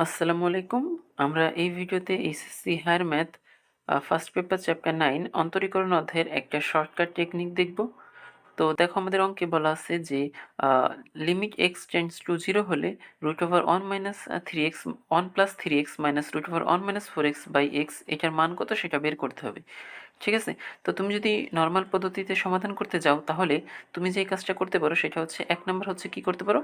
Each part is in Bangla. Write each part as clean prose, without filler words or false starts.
আসসালামু আলাইকুম। আমরা এই ভিডিওতে HSC higher math first paper chapter 9 অন্তরীকরণ অধ্যায়ের একটা শর্টকাট টেকনিক দেখব। তো দেখো আমাদের অঙ্কে বলা আছে যে লিমিট এক্স টেন্ডস টু 0 হলে √1 minus 3x 1 plus 3x minus √1 minus 4x by x এটার মান কত সেটা বের করতে হবে। ঠিক আছে? তো তুমি যদি নরমাল পদ্ধতিতে সমাধান করতে যাও তাহলে তুমি যে কাজটা করতে পারো সেটা হচ্ছে ১ নাম্বার হচ্ছে কি করতে পারো,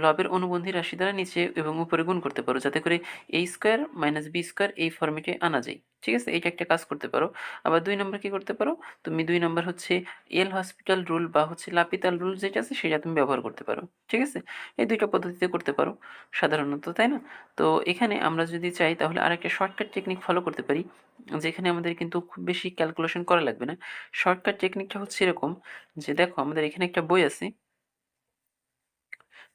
লবের অনুবন্ধী রাশি দ্বারা নিচে এবং উপরে গুণ করতে পারো যাতে করে a square minus b square এই ফর্মেটে আনা যায়। ঠিক আছে? এইটা একটা কাজ করতে পারো। আবার ২ নাম্বার কি করতে পারো, তুমি ২ নাম্বার হচ্ছে এল হসপিটাল রুল বা হচ্ছে লাপিতাল রুল যেটা আছে সেটা তুমি ব্যবহার করতে পারো। ঠিক আছে? এই ২ টা পদ্ধতিতে করতে পারো সাধারণত, তাই না? তো এখানে আমরা যদি চাই তাহলে আরেকটা শর্টকাট টেকনিক ফলো করতে পারি। যেখানে আমাদের কিন্তু খুব বেশি ক্যালকুলেশন করা লাগবে না। শর্টকাট টেকনিকটা হচ্ছে এরকম যে দেখো আমাদের এখানে একটা বই আছে।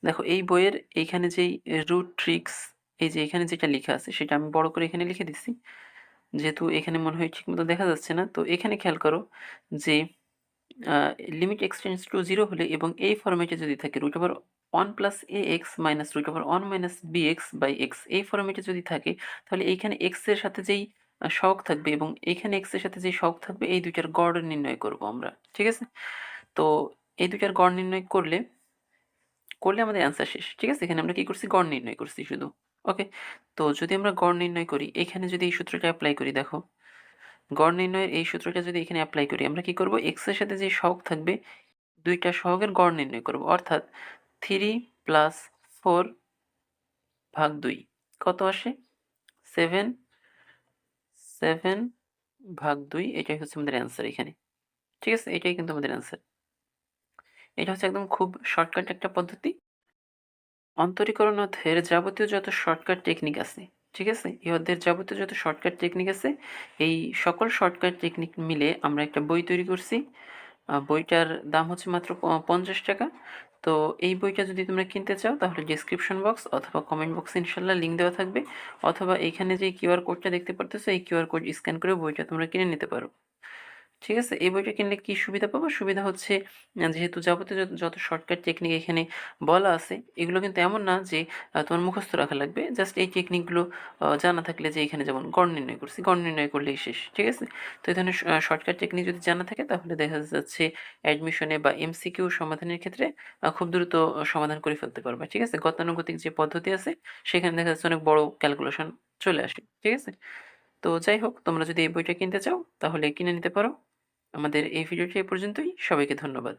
দেখো এই বইয়ের এইখানে যেই রুট ট্রিক্স, এই যে এখানে যেটা লেখা আছে সেটা আমি বড় করে এখানে লিখে দিচ্ছি। যেহেতু এখানে মনে হয় ঠিকমতো দেখা যাচ্ছে না, তো এখানে খেয়াল করো যে লিমিট এক্সটেন্ডস টু 0 হলে এবং এই ফরম্যাটে যদি থাকে √1 plus ax minus √1 minus bx by x এই ফরম্যাটে যদি থাকে তাহলে এইখানে x এর সাথে যেই সহগ থাকবে এবং এইখানে x এর সাথে যেই সহগ থাকবে এই দুইটার গড় নির্ণয় করব আমরা। ঠিক আছে? তো এই দুইটার গড় নির্ণয় করলে আমাদের অ্যান্সার শেষ। ঠিক আছে? এখানে আমরা কি করছি? গড় নির্ণয় করছি শুধু। ওকে? তো যদি আমরা গড় নির্ণয় করি, এখানে যদি এই সূত্রটা এপ্লাই করি, দেখো গড় নির্ণয়ের এই সূত্রটা যদি এখানে এপ্লাই করি আমরা কি করব? x এর সাথে যে সহগ থাকবে দুইটা সহগের গড় নির্ণয় করব, অর্থাৎ 3 প্লাস 4 ভাগ 2 কত আসে? 7 7 ভাগ 2 এটাই হচ্ছে আমাদের অ্যান্সার এখানে। ঠিক আছে? এটাই কিন্তু আমাদের অ্যান্সার। এটা হচ্ছে একদম খুব শর্টকাট একটা পদ্ধতি। অন্তরীকরণ অধ্যায়ের যাবতীয় যত শর্টকাট টেকনিক আছে, ঠিক আছে? এই অধ্যায়ের যাবতীয় যত শর্টকাট টেকনিক আছে, এই সকল শর্টকাট টেকনিক মিলে আমরা একটা বই তৈরি করছি। বইটার দাম হচ্ছে মাত্র 50 টাকা। তো এই বইটা যদি তোমরা কিনতে চাও তাহলে ডেসক্রিপশন বক্স অথবা কমেন্ট বক্সে ইনশাল্লাহ লিঙ্ক দেওয়া থাকবে, অথবা এইখানে যে কিউআর কোডটা দেখতে পারতেছো এই কিউআর কোড স্ক্যান করে বইটা তোমরা কিনে নিতে পারো। ঠিক আছে? এই বইটা কিনলে কি সুবিধা পাবো? সুবিধা হচ্ছে যেহেতু যাবতীয় যত শর্টকাট টেকনিক এখানে বলা আছে, এগুলো কিন্তু এমন না যে তোমার মুখস্থ রাখা লাগবে। জাস্ট এই টেকনিকগুলো জানা থাকলে, যে এখানে যেমন গড় নির্ণয় করছি, গড় নির্ণয় করলেই শেষ। ঠিক আছে? তো এই ধরনের শর্টকাট টেকনিক যদি জানা থাকে তাহলে দেখা যাচ্ছে অ্যাডমিশনে বা এমসিকিউ সমাধানের ক্ষেত্রে খুব দ্রুত সমাধান করে ফেলতে পারবা। ঠিক আছে? গতানুগতিক যে পদ্ধতি আছে সেখানে দেখা যাচ্ছে অনেক বড় ক্যালকুলেশন চলে আসে। ঠিক আছে? তো যাই হোক, তোমরা যদি এই বইটা কিনতে চাও তাহলে কিনে নিতে পারো। আমাদের এই ভিডিওটি এ পর্যন্তই। সবাইকে ধন্যবাদ।